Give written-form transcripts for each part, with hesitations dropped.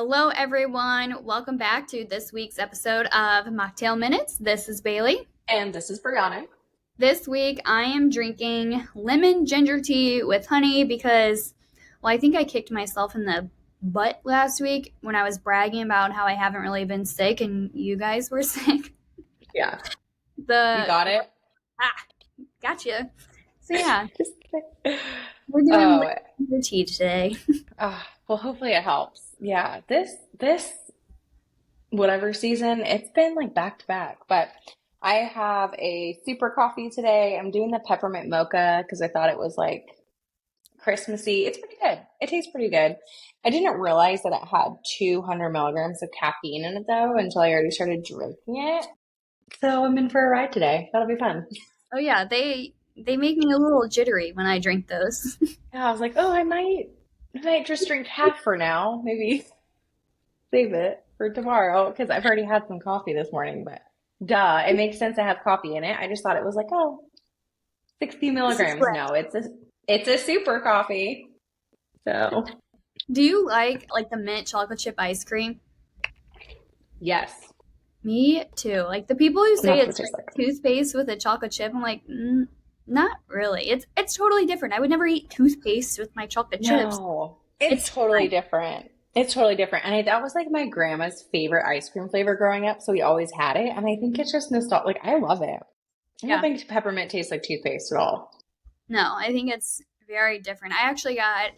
Hello, everyone. Welcome back to this week's episode of Mocktail Minutes. This is Bailey. And this is Brianna. This week, I am drinking lemon ginger tea with honey because, well, I think I kicked myself in the butt last week when I was bragging about how I haven't really been sick and you guys were sick. Yeah. The You got it? Gotcha. So, yeah, Just we're doing oh, lemon ginger tea today. well, hopefully it helps. Yeah, this whatever season, it's been like back to back. But I have a super coffee today. I'm doing the peppermint mocha because I thought it was like Christmassy. It's pretty good. It tastes pretty good. I didn't realize that it had 200 milligrams of caffeine in it though until I already started drinking it. So I'm in for a ride today. That'll be fun. Oh, yeah, they make me a little jittery when I drink those. Yeah, I was like, oh, I might just drink half for now. Maybe save it for tomorrow because I've already had some coffee this morning. But duh, it makes sense to have coffee in it. I just thought it was like, oh, 60 This is milligrams. great. No, it's a super coffee. So Do you like the mint chocolate chip ice cream? yes, Me too. Like the people who say that's what it's it tastes like like. toothpaste with a chocolate chip, I'm like, not really. It's totally different. I would never eat toothpaste with my chocolate chips. No, it's It's totally fine. different. It's totally different. And that was like my grandma's favorite ice cream flavor growing up. So we always had it. And I think it's just nostalgic. Like, I love it. I don't Yeah. think peppermint tastes like toothpaste at all. No, I think it's very different. I actually got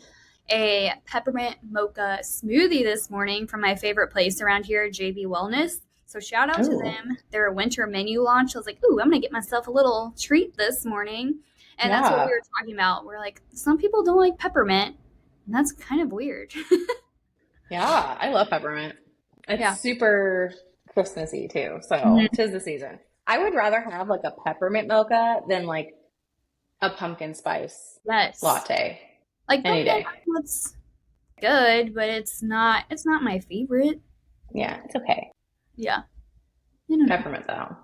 a peppermint mocha smoothie this morning from my favorite place around here, JB Wellness. So shout out to Oh, them. Their winter menu launch. I was like, ooh, I'm gonna get myself a little treat this morning. And that's what we yeah. were talking about. We're like, some people don't like peppermint, and that's kind of weird. Yeah, I love peppermint. Yeah. It's super Christmassy too, so Mhm. 'tis the season. I would rather have like a peppermint mocha than like a pumpkin spice Yes. latte Like any pumpkin day. chocolate's good, but it's not my favorite. Yeah, it's okay. Yeah. I don't know. Peppermint though.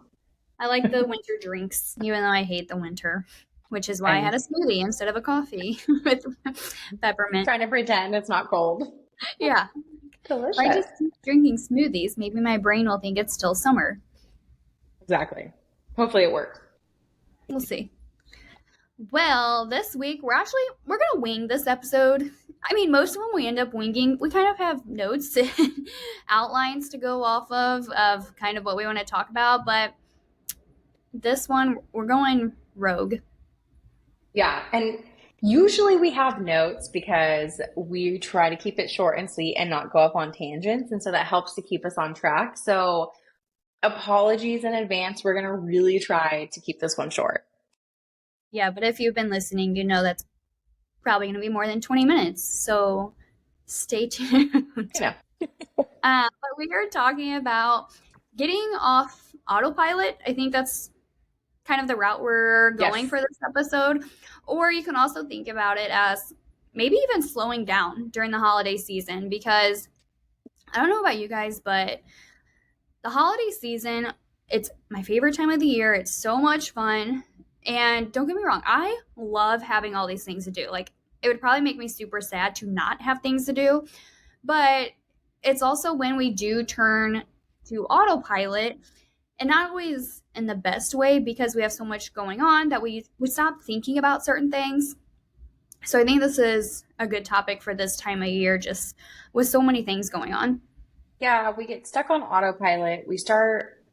I like the winter drinks, even though I hate the winter, which is why I I'm had a smoothie instead of a coffee with peppermint. trying to pretend it's not cold. Yeah. If I Delicious. just keep drinking smoothies, maybe my brain will think it's still summer. Exactly. Hopefully it works. We'll see. Well, this week we're gonna wing this episode. I mean, most of them we end up winging. We kind of have notes and outlines to go off of kind of what we want to talk about, but this one we're going rogue. Yeah, and usually we have notes because we try to keep it short and sweet and not go off on tangents, and so that helps to keep us on track. So apologies in advance. We're gonna really try to keep this one short. Yeah, but if you've been listening, you know that's probably gonna be more than 20 minutes. So stay tuned. You know. But we are talking about getting off autopilot. I think that's kind of the route we're going Yes. for this episode. Or you can also think about it as maybe even slowing down during the holiday season because I don't know about you guys, but the holiday season, it's my favorite time of the year. It's so much fun. And don't get me wrong, I love having all these things to do. Like, it would probably make me super sad to not have things to do. But it's also when we do turn to autopilot, and not always in the best way because we have so much going on that we stop thinking about certain things. So I think this is a good topic for this time of year, just with so many things going on. Yeah, we get stuck on autopilot. We start,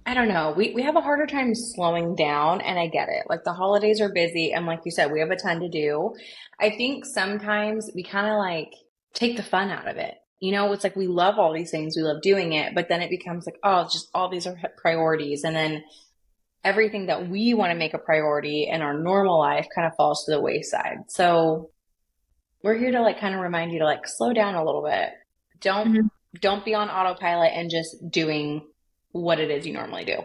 I don't know, we have a harder time slowing down, and I get it. Like the holidays are busy, and like you said, we have a ton to do. I think sometimes we kind of like take the fun out of it. It's like we love all these things, we love doing it, but then it becomes like, oh, it's just all these are priorities. And then everything that we want to make a priority in our normal life kind of falls to the wayside. So we're here to like kind of remind you to like slow down a little bit. Don't Mhm. don't be on autopilot and just doing what it is you normally do.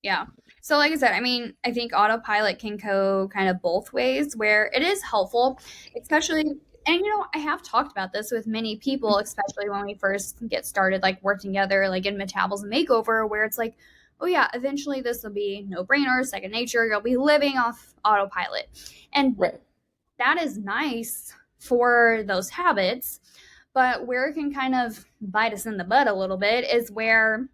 Yeah. So, like I said, I mean, I think autopilot can go kind of both ways where it is helpful, especially, and I have talked about this with many people, especially when we first get started, like work together, like in Metabolism Makeover, where it's like, oh, yeah, eventually this will be no brainer, second nature. You'll be living off autopilot. And Right. that is nice for those habits. But where it can kind of bite us in the butt a little bit is where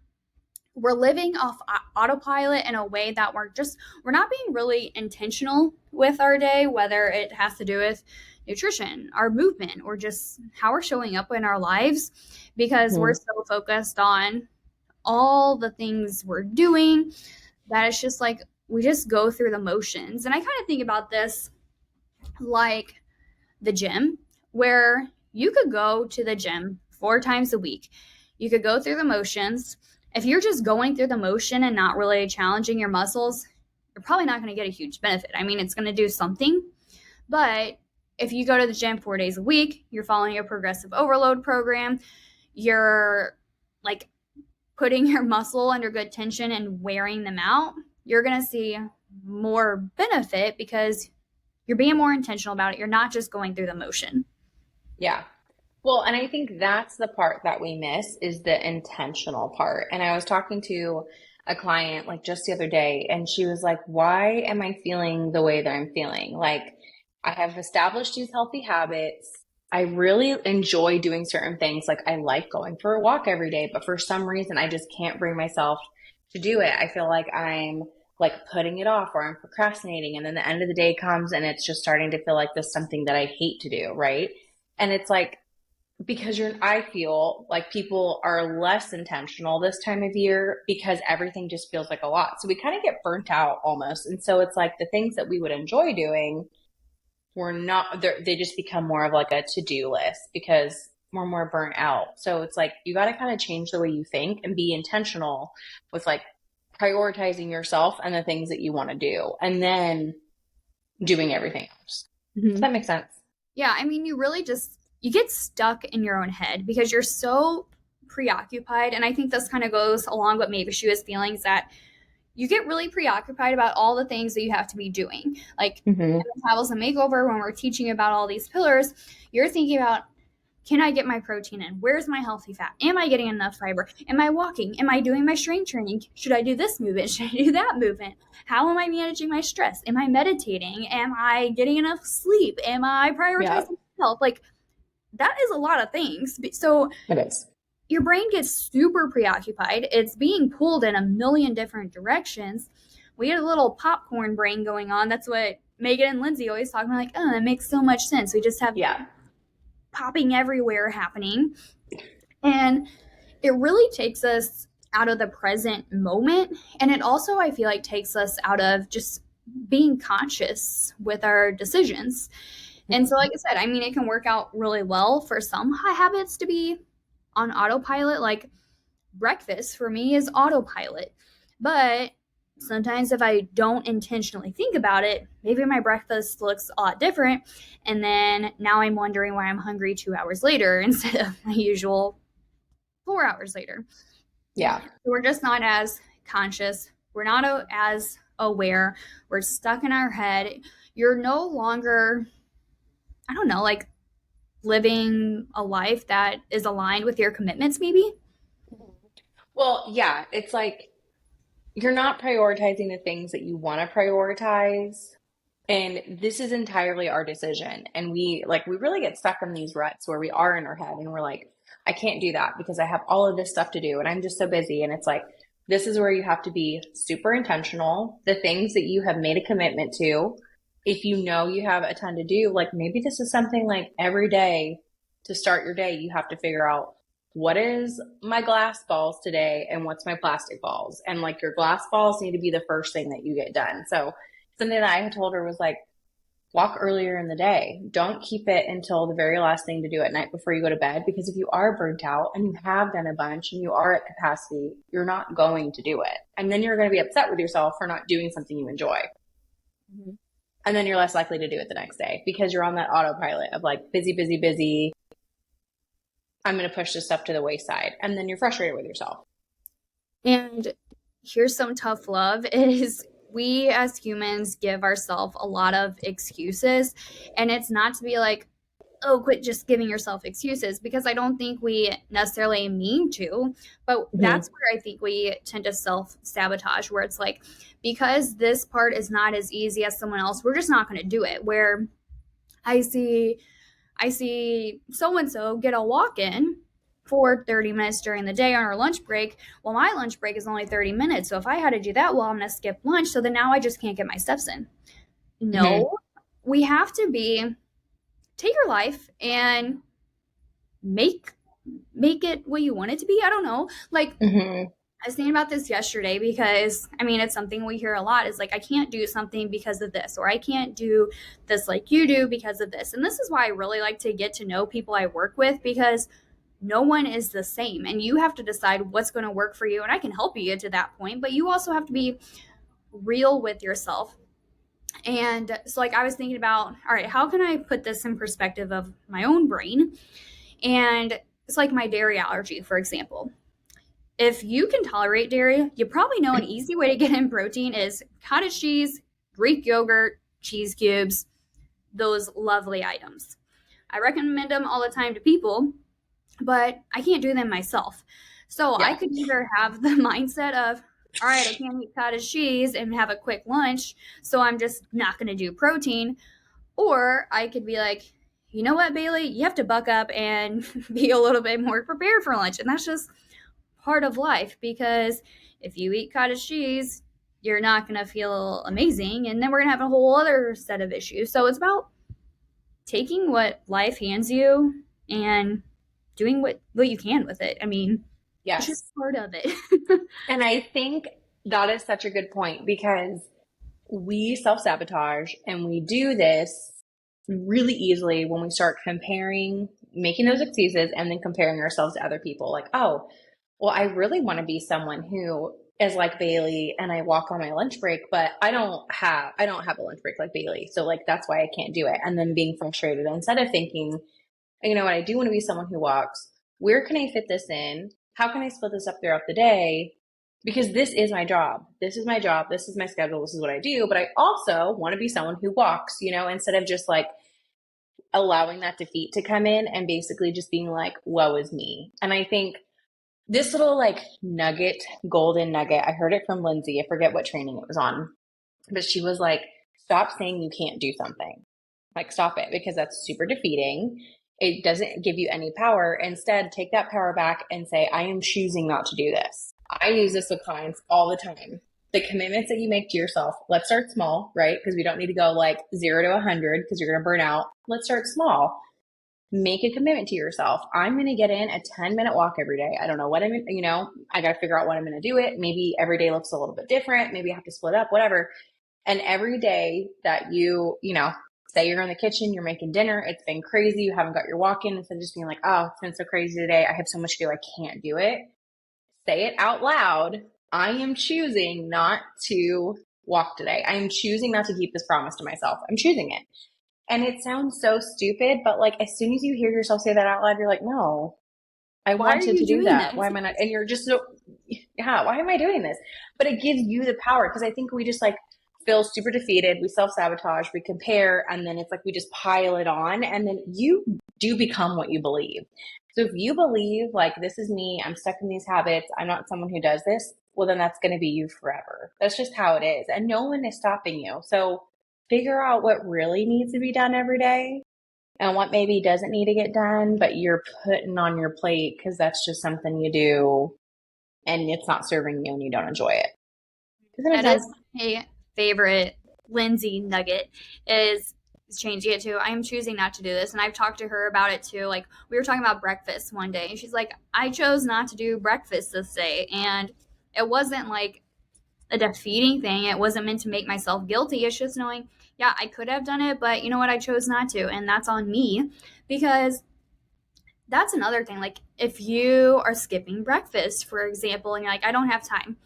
we're living off autopilot in a way that we're not being really intentional with our day, whether it has to do with nutrition, our movement, or just how we're showing up in our lives, because we're Mhm. so focused on all the things we're doing that it's just like we just go through the motions. And I kind of think about this like the gym, where you could go to the gym 4 times a week. You could go through the motions. If you're just going through the motion and not really challenging your muscles, you're probably not going to get a huge benefit. I mean, it's going to do something, but if you go to the gym 4 days a week, you're following a progressive overload program, you're like putting your muscle under good tension and wearing them out, you're going to see more benefit because you're being more intentional about it. You're not just going through the motion. Yeah. Well, and I think that's the part that we miss is the intentional part. And I was talking to a client like just the other day, and she was like, "Why am I feeling the way that I'm feeling? Like, I have established these healthy habits. I really enjoy doing certain things. Like, I like going for a walk every day, but for some reason, I just can't bring myself to do it. I feel like I'm like putting it off or I'm procrastinating. And then the end of the day comes and it's just starting to feel like this is something that I hate to do, right?" And it's like, because I feel like people are less intentional this time of year because everything just feels like a lot. So we kind of get burnt out almost. And so it's like the things that we would enjoy doing, we're not, they just become more of like a to-do list because we're more burnt out. So it's like you got to kind of change the way you think and be intentional with like prioritizing yourself and the things that you want to do and then doing everything else. Does Mm-hmm. that make sense? Yeah, I mean, you get stuck in your own head because you're so preoccupied. And I think this kind of goes along what maybe she was feeling is that you get really preoccupied about all the things that you have to be doing. Like Hmm. in the Metabolism Makeover, when we're teaching about all these pillars, you're thinking about, can I get my protein in? Where's my healthy fat? Am I getting enough fiber? Am I walking? Am I doing my strength training? Should I do this movement? Should I do that movement? How am I managing my stress? Am I meditating? Am I getting enough sleep? Am I Yeah, prioritizing health? Like, that is a lot of things. So it is. your brain gets super preoccupied. It's being pulled in a million different directions. We get a little popcorn brain going on. That's what Megan and Lindsay always talk about, like, oh, that makes so much sense. We just have Yeah. popping everywhere happening. And it really takes us out of the present moment. And it also, I feel like, takes us out of just being conscious with our decisions. And so, like I said, I mean, it can work out really well for some habits to be on autopilot. Like breakfast for me is autopilot. But sometimes if I don't intentionally think about it, maybe my breakfast looks a lot different. And then now I'm wondering why I'm hungry 2 hours later instead of my usual 4 hours later. Yeah. We're just not as conscious. We're not as aware. We're stuck in our head. You're no longer, I don't know, like living a life that is aligned with your commitments, maybe. Well, yeah, it's like you're not prioritizing the things that you want to prioritize. And this is entirely our decision. And we really get stuck in these ruts where we are in our head and we're like, I can't do that because I have all of this stuff to do and I'm just so busy. And it's like, this is where you have to be super intentional. The things that you have made a commitment to, if you know you have a ton to do, like maybe this is something like every day to start your day, you have to figure out what is my glass balls today and what's my plastic balls. And like your glass balls need to be the first thing that you get done. So something that I had told her was like, walk earlier in the day. Don't keep it until the very last thing to do at night before you go to bed. Because if you are burnt out and you have done a bunch and you are at capacity, you're not going to do it. And then you're going to be upset with yourself for not doing something you enjoy. Mhm. And then you're less likely to do it the next day because you're on that autopilot of like busy, busy, busy. I'm going to push this stuff to the wayside. And then you're frustrated with yourself. And here's some tough love is we as humans give ourselves a lot of excuses. And it's not to be like, oh, quit just giving yourself excuses, because I don't think we necessarily mean to. But Mm-hmm. that's where I think we tend to self sabotage, where it's like, because this part is not as easy as someone else, we're just not going to do it. Where I see I see so and so get a walk in for 30 minutes during the day on her lunch break. Well, my lunch break is only 30 minutes. So if I had to do that, well, I'm going to skip lunch. So then now I just can't get my steps in. Hmm. No, we have to be, take your life and make it what you want it to be. I don't know. Like, Hmm. I was thinking about this yesterday because I mean it's something we hear a lot is like I can't do something because of this or I can't do this like you do because of this. And this is why I really like to get to know people I work with because no one is the same and you have to decide what's going to work for you and I can help you get to that point, but you also have to be real with yourself. And so like I was thinking about, all right, how can I put this in perspective of my own brain? And it's like my dairy allergy, for example. If you can tolerate dairy, you probably know an easy way to get in protein is cottage cheese, Greek yogurt, cheese cubes, those lovely items. I recommend them all the time to people, but I can't do them myself. So I Yeah. could either have the mindset of, all right, I can't eat cottage cheese and have a quick lunch, so I'm just not going to do protein. Or I could be like, you know what, Bailey, you have to buck up and be a little bit more prepared for lunch. And that's just part of life because if you eat cottage cheese, you're not going to feel amazing. And then we're going to have a whole other set of issues. So it's about taking what life hands you and doing what you can with it. I mean, it's just Yes. part of it. And I think that is such a good point because we self sabotage and we do this really easily when we start comparing, making those excuses, and then comparing ourselves to other people. Like, oh, well, I really want to be someone who is like Bailey and I walk on my lunch break, but I don't have a lunch break like Bailey. So like that's why I can't do it. And then being frustrated instead of thinking, you know what, I do want to be someone who walks. Where can I fit this in? How can I split this up throughout the day? Because this is my job. This is my job. This is my schedule. This is what I do. But I also want to be someone who walks, instead of just like allowing that defeat to come in and basically just being like, woe is me. And I think this little like nugget, golden nugget, I heard it from Lindsay. I forget what training it was on, but she was like, stop saying you can't do something. Like, stop it because that's super defeating. It doesn't give you any power. Instead, take that power back and say, I am choosing not to do this. I use this with clients all the time. The commitments that you make to yourself, let's start small, right? Because we don't need to go like 0 to 100 because you're going to burn out. Let's start small. Make a commitment to yourself. I'm going to get in a 10-minute walk every day. I don't know what I got to figure out what I'm going to do it. Maybe every day looks a little bit different. Maybe I have to split up, whatever. And every day that say you're in the kitchen, you're making dinner, it's been crazy, you haven't got your walk in, instead of just being like, oh, it's been so crazy today, I have so much to do, I can't do it. Say it out loud. I am choosing not to walk today. I am choosing not to keep this promise to myself. I'm choosing it. And it sounds so stupid, but like as soon as you hear yourself say that out loud, you're like, no, I Why are wanted you to do doing that. this? Why am I not? And you're just so, yeah, why am I doing this? But it gives you the power because I think we just like feel super defeated. We self sabotage, we compare, and then it's like we just pile it on. And then you do become what you believe. So if you believe like this is me, I'm stuck in these habits, I'm not someone who does this, well, then that's going to be you forever. That's just how it is. And no one is stopping you. So figure out what really needs to be done every day and what maybe doesn't need to get done, but you're putting on your plate because that's just something you do and it's not serving you and you don't enjoy it. Does that make That is sense? my favorite Lindsay nugget is changing it to I'm choosing not to do this. And I've talked to her about it too. Like we were talking about breakfast one day and she's like, I chose not to do breakfast this day. And it wasn't like a defeating thing. It wasn't meant to make myself guilty. It's just knowing, yeah, I could have done it, but you know what? I chose not to. And that's on me because that's another thing. Like if you are skipping breakfast, for example, and you're like, I don't have time.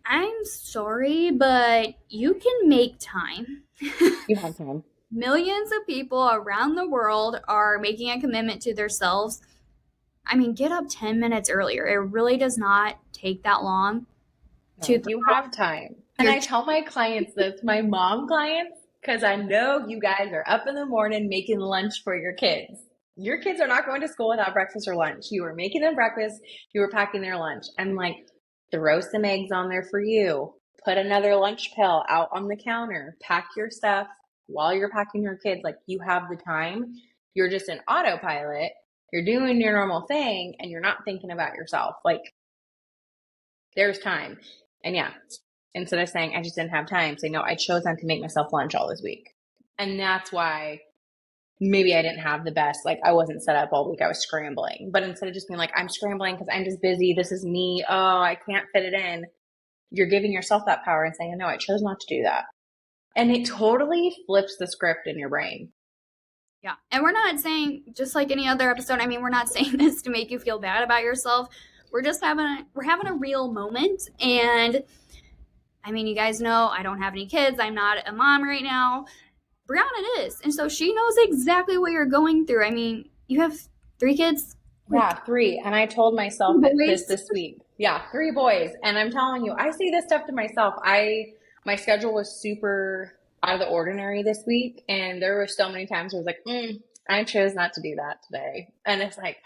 I'm sorry, but you can make time. You have time. Millions of people around the world are making a commitment to themselves. I mean, get up 10 minutes earlier. It really does not take that long to No, throw you have time. And your I tell my clients this, my mom clients, because I know you guys are up in the morning making lunch for your kids. Your kids are not going to school without breakfast or lunch. You were making them breakfast, you were packing their lunch. I'm like, throw some eggs on there for you. Put another lunch pail out on the counter. Pack your stuff while you're packing your kids. Like you have the time. You're just in autopilot. You're doing your normal thing and you're not thinking about yourself. Like there's time. And yeah, instead of saying I just didn't have time, say no, I chose not to make myself lunch all this week. And that's why maybe I didn't have the best, like I wasn't set up all week. I was scrambling. But instead of just being like, I'm scrambling because I'm just busy. This is me. Oh, I can't fit it in. You're giving yourself that power and saying, no, I chose not to do that. And it totally flips the script in your brain. Yeah. And we're not saying, just like any other episode, I mean, we're not saying this to make you feel bad about yourself. We're having a real moment. And I mean, you guys know I don't have any kids. I'm not a mom right now. Brianna is. And so she knows exactly what you're going through. I mean, you have 3 kids? Yeah, Like 3. And I told myself boys? this week. Yeah, 3 boys. And I'm telling you, I say this stuff to myself. My schedule was super out of the ordinary this week. And there were so many times where I was like, I chose not to do that today. And it's like,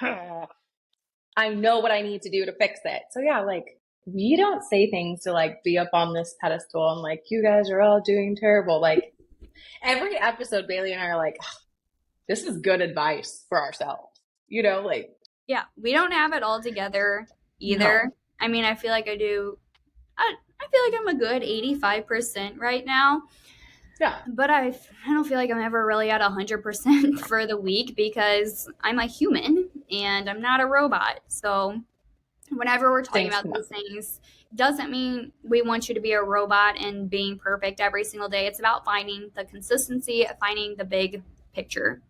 I know what I need to do to fix it. So yeah, like we don't say things to like be up on this pedestal and like, you guys are all doing terrible. Like every episode, Bailey and I are like, this is good advice for ourselves. Like, Yeah, we don't have it all together either. no. I mean, I feel like I feel like I'm a good 85% right now. Yeah. But I don't feel like I'm ever really at 100% for the week because I'm a human and I'm not a robot. So whenever we're talking Things about come up. these things, doesn't mean we want you to be a robot and being perfect every single day. It's about finding the consistency, finding the big picture.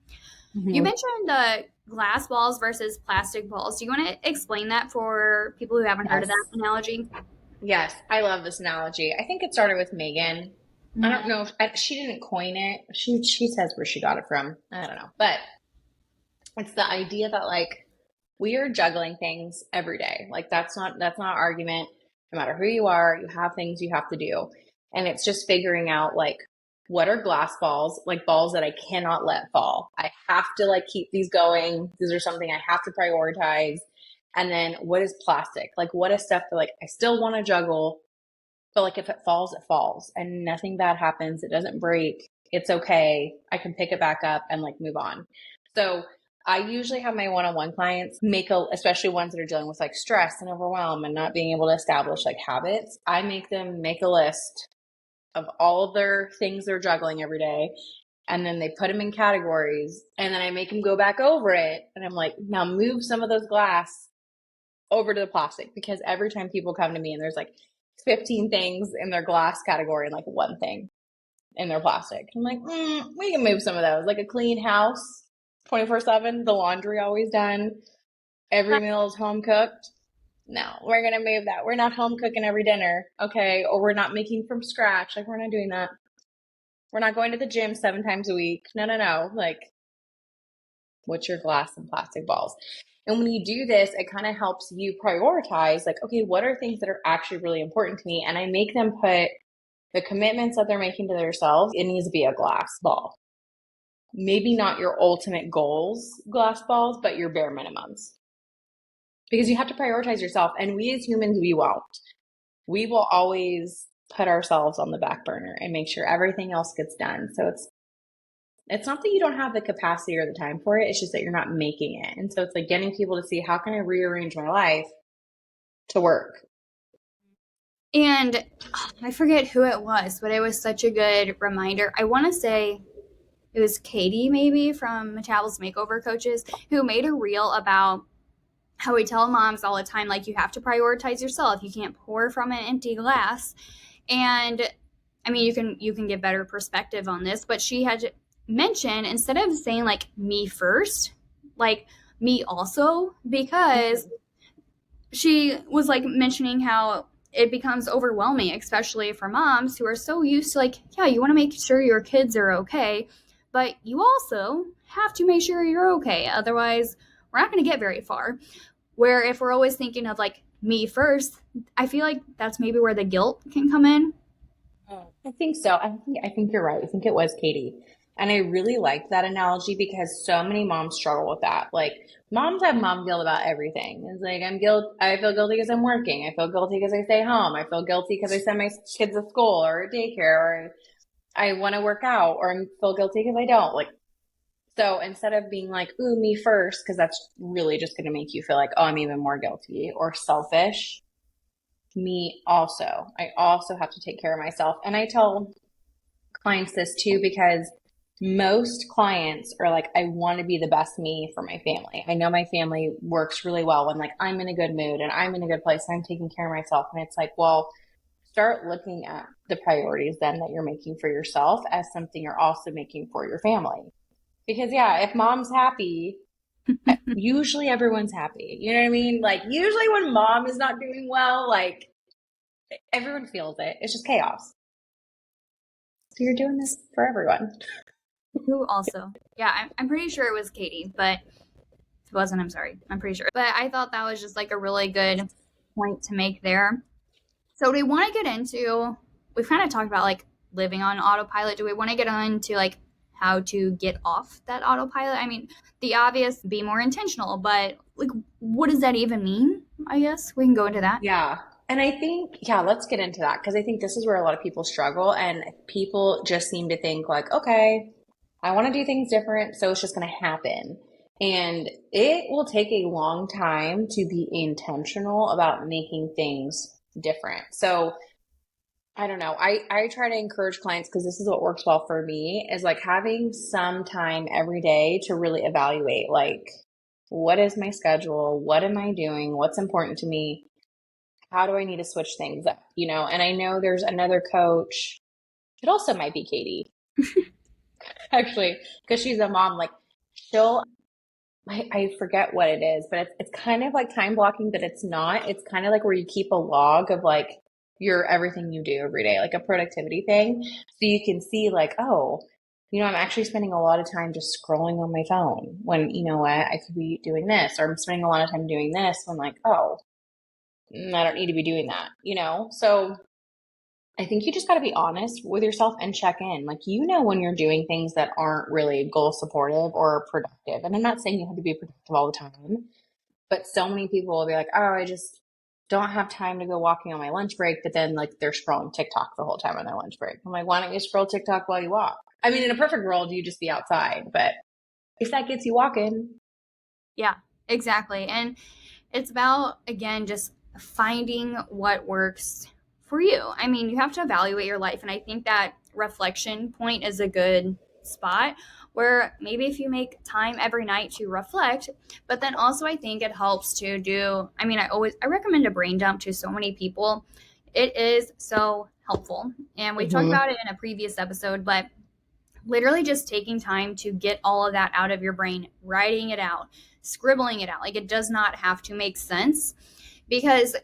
You Mm-hmm. mentioned glass balls versus plastic balls. Do you want to explain that for people who haven't heard of Yes. that analogy? Yes. I love this analogy. I think it started with Megan. I don't know if she didn't coin it. She says where she got it from. I don't know. But it's the idea that like we are juggling things every day. Like that's not argument. No matter who you are, you have things you have to do. And it's just figuring out like what are glass balls, like balls that I cannot let fall. I have to like keep these going. These are something I have to prioritize. And then what is plastic? Like what is stuff that like I still want to juggle, but like if it falls, it falls and nothing bad happens. It doesn't break. It's okay. I can pick it back up and like move on. So I usually have my one-on-one clients especially ones that are dealing with like stress and overwhelm and not being able to establish like habits. I make them make a list of all of their things they're juggling every day. And then they put them in categories and then I make them go back over it. And I'm like, now move some of those glass over to the plastic because every time people come to me and there's like 15 things in their glass category and like one thing in their plastic. I'm like, we can move some of those. Like a clean house, 24/7, the laundry always done, every meal is home cooked. No, we're going to move that. We're not home cooking every dinner, okay? Or we're not making from scratch. Like, we're not doing that. We're not going to the gym 7 times a week. No, no, no. Like, what's your glass and plastic balls? And when you do this, it kind of helps you prioritize, like, okay, what are things that are actually really important to me? And I make them put the commitments that they're making to themselves, it needs to be a glass ball. Maybe not your ultimate goals, glass balls, but your bare minimums. Because you have to prioritize yourself. And we as humans, we won't. We will always put ourselves on the back burner and make sure everything else gets done. So it's not that you don't have the capacity or the time for it. It's just that you're not making it. And so it's like getting people to see how can I rearrange my life to work. And I forget who it was, but it was such a good reminder. I want to say it was Katie, maybe from Metabolism Makeover Coaches, who made a reel about how we tell moms all the time, like, you have to prioritize yourself. You can't pour from an empty glass. And I mean, you can get better perspective on this, but she had mentioned instead of saying like me first, like me also, because she was like mentioning how it becomes overwhelming, especially for moms who are so used to like, yeah, you want to make sure your kids are okay, but you also have to make sure you're okay. Otherwise, we're not going to get very far. Where if we're always thinking of like me first, I feel like that's maybe where the guilt can come in. I think so. I think you're right. I think it was Katie. And I really liked that analogy because so many moms struggle with that. Like moms have mom guilt about everything. It's like I feel guilty because I'm working. I feel guilty because I stay home. I feel guilty because I send my kids to school or daycare or I want to work out or I feel guilty because I don't. Like So instead of being like, ooh, me first, because that's really just going to make you feel like, oh, I'm even more guilty or selfish, me also. I also have to take care of myself. And I tell clients this too because most clients are like, I want to be the best me for my family. I know my family works really well when like I'm in a good mood and I'm in a good place and I'm taking care of myself. And it's like, well, start looking at the priorities then that you're making for yourself as something you're also making for your family. Because yeah, if mom's happy, usually everyone's happy. You know what I mean? Like usually when mom is not doing well, like everyone feels it. It's just chaos. So you're doing this for everyone. Who also? Yeah, I'm pretty sure it was Katie, but if it wasn't, I'm sorry. I'm pretty sure. But I thought that was just like a really good point to make there. So do we want to get into, we've kind of talked about like living on autopilot. Do we want to get into like how to get off that autopilot? I mean, the obvious, be more intentional, but like, what does that even mean? I guess we can go into that. Yeah. And I think, yeah, let's get into that because I think this is where a lot of people struggle and people just seem to think like, okay, I want to do things different, so it's just going to happen. And it will take a long time to be intentional about making things different. So I don't know. I try to encourage clients because this is what works well for me is like having some time every day to really evaluate like, what is my schedule? What am I doing? What's important to me? How do I need to switch things up? You know, and I know there's another coach. It also might be Katie, actually, because she's a mom. Like she'll, I forget what it is, but it's kind of like time blocking, but it's not. It's kind of like where you keep a log of like your everything you do every day, like a productivity thing. So you can see like, oh, you know, I'm actually spending a lot of time just scrolling on my phone when, you know what, I could be doing this, or I'm spending a lot of time doing this when like, oh, I don't need to be doing that, you know? So I think you just got to be honest with yourself and check in. Like, you know, when you're doing things that aren't really goal supportive or productive. And I'm not saying you have to be productive all the time, but so many people will be like, oh, I just don't have time to go walking on my lunch break. But then, like, they're scrolling TikTok the whole time on their lunch break. I'm like, why don't you scroll TikTok while you walk? I mean, in a perfect world, you just be outside. But if that gets you walking, Yeah, exactly. And it's about, again, just finding what works for you. I mean, you have to evaluate your life. And I think that reflection point is a good spot where maybe if you make time every night to reflect, but then also I think it helps to do, I mean, I recommend a brain dump to so many people. It is so helpful. And we've talked hmm about it in a previous episode, but literally just taking time to get all of that out of your brain, writing it out, scribbling it out. Like it does not have to make sense because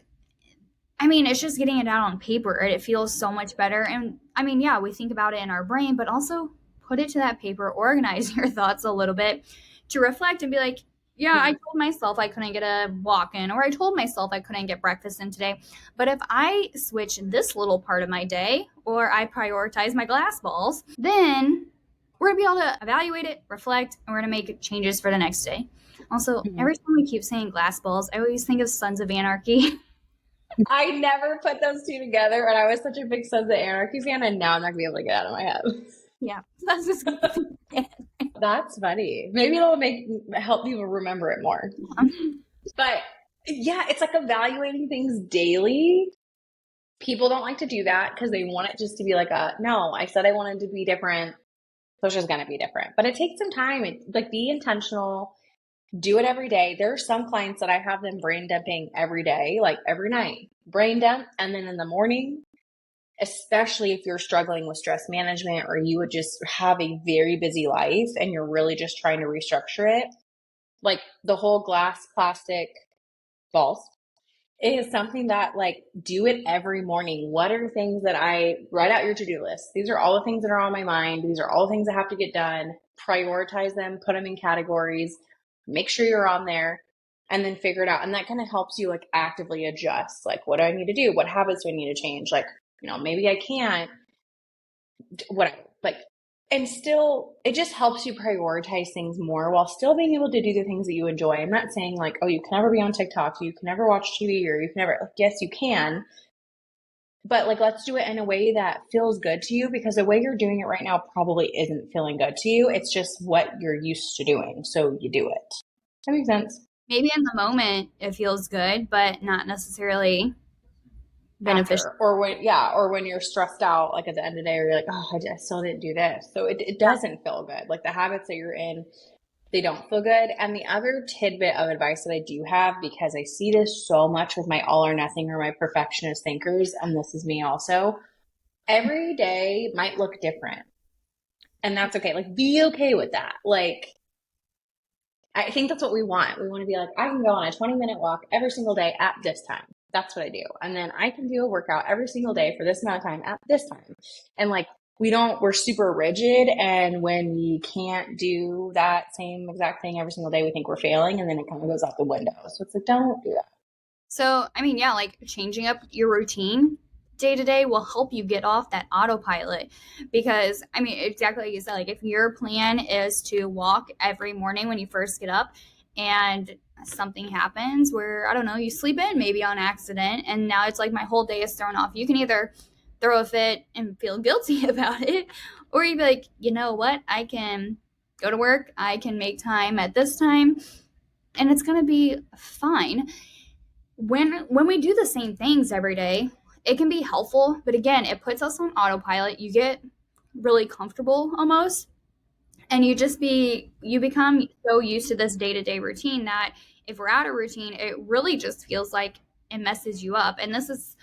I mean, it's just getting it out on paper. It feels so much better. And I mean, yeah, we think about it in our brain, but also put it to that paper, organize your thoughts a little bit to reflect and be like, yeah, I told myself I couldn't get a walk in, or I told myself I couldn't get breakfast in today. But if I switch this little part of my day, or I prioritize my glass balls, then we're going to be able to evaluate it, reflect, and we're going to make changes for the next day. Also, every time we keep saying glass balls, I always think of Sons of Anarchy. I never put those two together, and I was such a big Sons of Anarchy fan, and now I'm not gonna be able to get out of my head. Yeah, that's just That's funny. Maybe it'll make help people remember it more. But yeah, it's like evaluating things daily. People don't like to do that because they want it just to be like a no, I said I wanted to be different, so it's just gonna be different. But it takes some time. Like be intentional, do it every day. There are some clients that I have them brain dumping every day, like every night. Brain dump, and then in the morning, especially if you're struggling with stress management or you would just have a very busy life and you're really just trying to restructure it, like the whole glass plastic balls is something that like do it every morning. What are things that I write out your to-do list? These are all the things that are on my mind. These are all the things that have to get done. Prioritize them, put them in categories, make sure you're on there, and then figure it out. And that kind of helps you like actively adjust. Like, what do I need to do? What habits do I need to change? Like, you know, maybe I can't, whatever. Like, and still, it just helps you prioritize things more while still being able to do the things that you enjoy. I'm not saying like, oh, you can never be on TikTok, you can never watch TV, or you can never, like, yes, you can, but like let's do it in a way that feels good to you, because the way you're doing it right now probably isn't feeling good to you. It's just what you're used to doing. So you do it. That makes sense. Maybe in the moment it feels good, but not necessarily beneficial. After, or when, yeah, or when you're stressed out, like at the end of the day, or you're like, oh, I still didn't do this. So it doesn't feel good. Like the habits that you're in, they don't feel good. And the other tidbit of advice that I do have, because I see this so much with my all or nothing or my perfectionist thinkers, and this is me also, every day might look different. And that's okay. Like, be okay with that. Like, I think that's what we want. We want to be like, I can go on a 20-minute walk every single day at this time. That's what I do. And then I can do a workout every single day for this amount of time at this time. And like, we're super rigid. And when we can't do that same exact thing every single day, we think we're failing. And then it kind of goes out the window. So it's like, don't do that. So, I mean, yeah, like changing up your routine day to day will help you get off that autopilot because, I mean, exactly like you said, like if your plan is to walk every morning when you first get up and something happens where, I don't know, you sleep in maybe on accident and now it's like my whole day is thrown off, you can either throw a fit and feel guilty about it, or you'd be like, you know what, I can go to work, I can make time at this time, and it's going to be fine. When we do the same things every day, it can be helpful, but again, it puts us on autopilot. You get really comfortable almost, and you become so used to this day-to-day routine that if we're out of routine, it really just feels like it messes you up. And this is,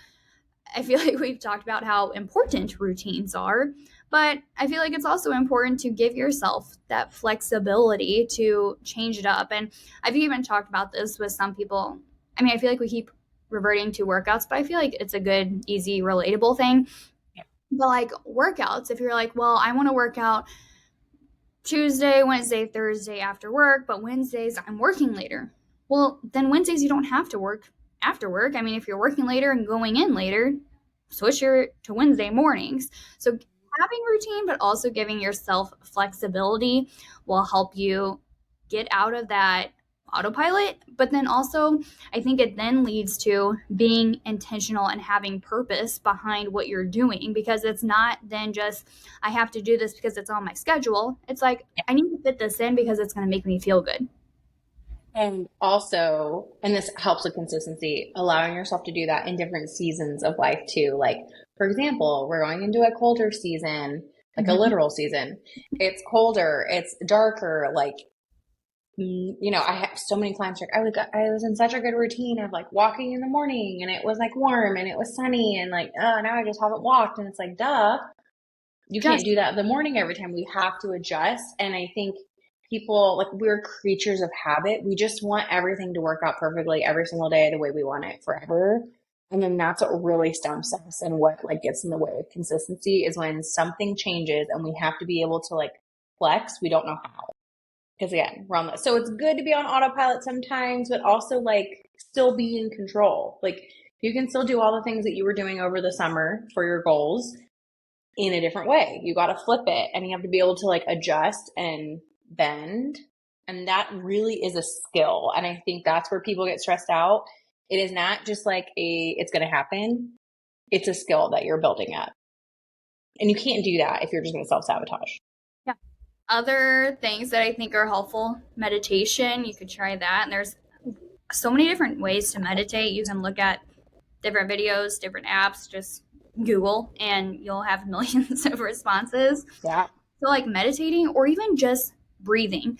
I feel like we've talked about how important routines are, but I feel like it's also important to give yourself that flexibility to change it up. And I've even talked about this with some people. I mean, I feel like we keep reverting to workouts, but I feel like it's a good, easy, relatable thing. But like workouts, if you're like, well, I want to work out Tuesday, Wednesday, Thursday after work, but Wednesdays I'm working later. Well, then Wednesdays you don't have to work after work. I mean, if you're working later and going in later, switch your to Wednesday mornings. So having routine but also giving yourself flexibility will help you get out of that autopilot, but then also I think it then leads to being intentional and having purpose behind what you're doing, because it's not then just I have to do this because it's on my schedule. It's like I need to fit this in because it's going to make me feel good. And also, and this helps with consistency, allowing yourself to do that in different seasons of life too. Like, for example, we're going into a colder season, like a Mhm. literal season. It's colder, it's darker. Like, I have so many clients like I was in such a good routine of like walking in the morning, and it was like warm and it was sunny, and like, oh, now I just haven't walked. And it's like, duh, you can't Just do that in the morning every time. We have to adjust. And I think people, like, we're creatures of habit. We just want everything to work out perfectly every single day the way we want it forever. And then that's what really stumps us, and what like gets in the way of consistency is when something changes and we have to be able to like flex. We don't know how. Because again, we're on this. So it's good to be on autopilot sometimes, but also like still be in control. Like you can still do all the things that you were doing over the summer for your goals in a different way. You got to flip it, and you have to be able to like adjust and bend. And that really is a skill. And I think that's where people get stressed out. It is not just like it's going to happen. It's a skill that you're building up. And you can't do that if you're just going to self sabotage. yeah. Other things that I think are helpful, meditation, you could try that. And there's so many different ways to meditate. You can look at different videos, different apps, just Google, and you'll have millions of responses. Yeah. So like meditating or even just breathing.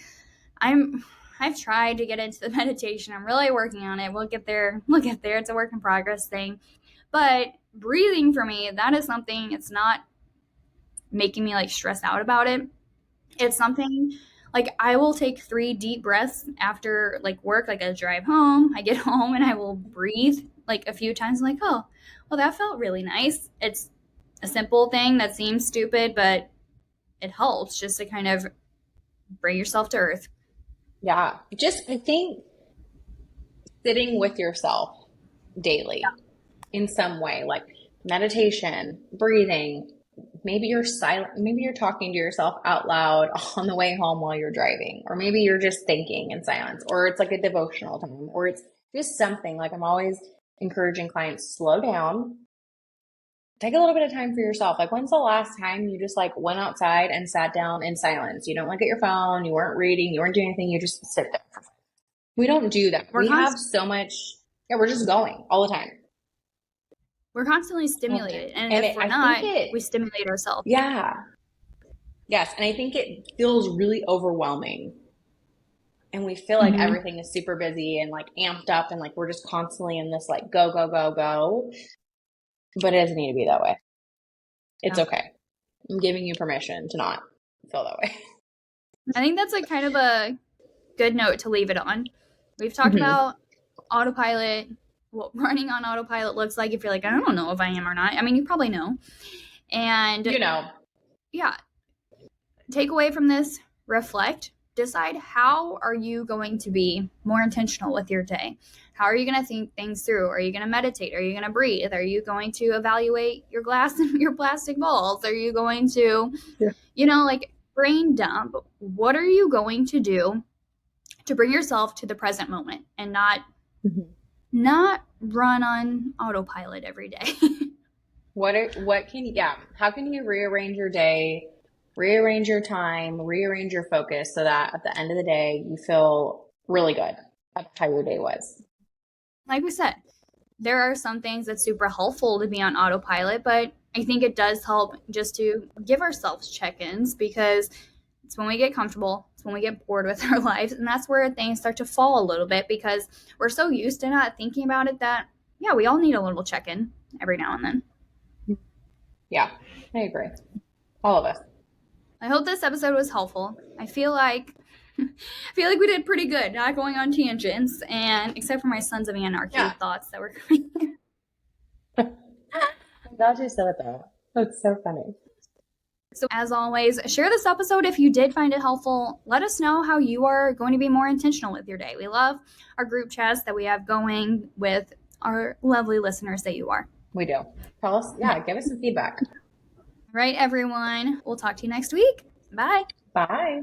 I'm I've tried to get into the meditation. I'm really working on it. We'll get there. We'll get there. It's a work in progress thing. But breathing for me, that is something, it's not making me like stressed out about it. It's something like I will take 3 deep breaths after like work, like I drive home, I get home and I will breathe like a few times. I'm like, oh, well, that felt really nice. It's a simple thing that seems stupid, but it helps just to kind of bring yourself to earth. Yeah. Just, I think sitting with yourself daily in some way, like meditation, breathing. Maybe you're silent. Maybe you're talking to yourself out loud on the way home while you're driving, or maybe you're just thinking in silence, or it's like a devotional time, or it's just something. Like I'm always encouraging clients, slow down, take a little bit of time for yourself. Like, when's the last time you just like went outside and sat down in silence? You don't look at your phone, you weren't reading, you weren't doing anything, you just sit there. We don't do that. We're We have const- so much, yeah, we're just going all the time. we're constantly All the time. stimulated, and And if we're I not, think it, we stimulate ourselves. yeah, yes. And I think it feels really overwhelming. And we feel like Mm-hmm. everything is super busy and like amped up and like we're just constantly in this like go, go, go, go. But it doesn't need to be that way. It's Yeah. okay. I'm giving you permission to not feel that way. I think that's like kind of a good note to leave it on. We've talked Mm-hmm. about autopilot, what running on autopilot looks like. If you're like, I don't know if I am or not. I mean, you probably know. And You know, yeah, take away from this, reflect, decide how are you going to be more intentional with your day. How are you going to think things through? Are you going to meditate? Are you going to breathe? Are you going to evaluate your glass and your plastic balls? Are you going to, yeah. like brain dump? What are you going to do to bring yourself to the present moment and not Mm-hmm. not run on autopilot every day? How can you rearrange your day, rearrange your time, rearrange your focus so that at the end of the day you feel really good about how your day was? Like we said, there are some things that's super helpful to be on autopilot, but I think it does help just to give ourselves check-ins, because it's when we get comfortable, it's when we get bored with our lives, and that's where things start to fall a little bit, because we're so used to not thinking about it that, yeah, we all need a little check-in every now and then. Yeah, I agree. All of us. I hope this episode was helpful. I feel like we did pretty good, not going on tangents, and except for my Sons of Anarchy Yeah. thoughts that were coming. I'm glad you said that. That's so funny. So as always, share this episode if you did find it helpful. Let us know how you are going to be more intentional with your day. We love our group chats that we have going with our lovely listeners that you are. We do. Tell us, yeah, give us some feedback. All right, everyone. We'll talk to you next week. Bye. Bye.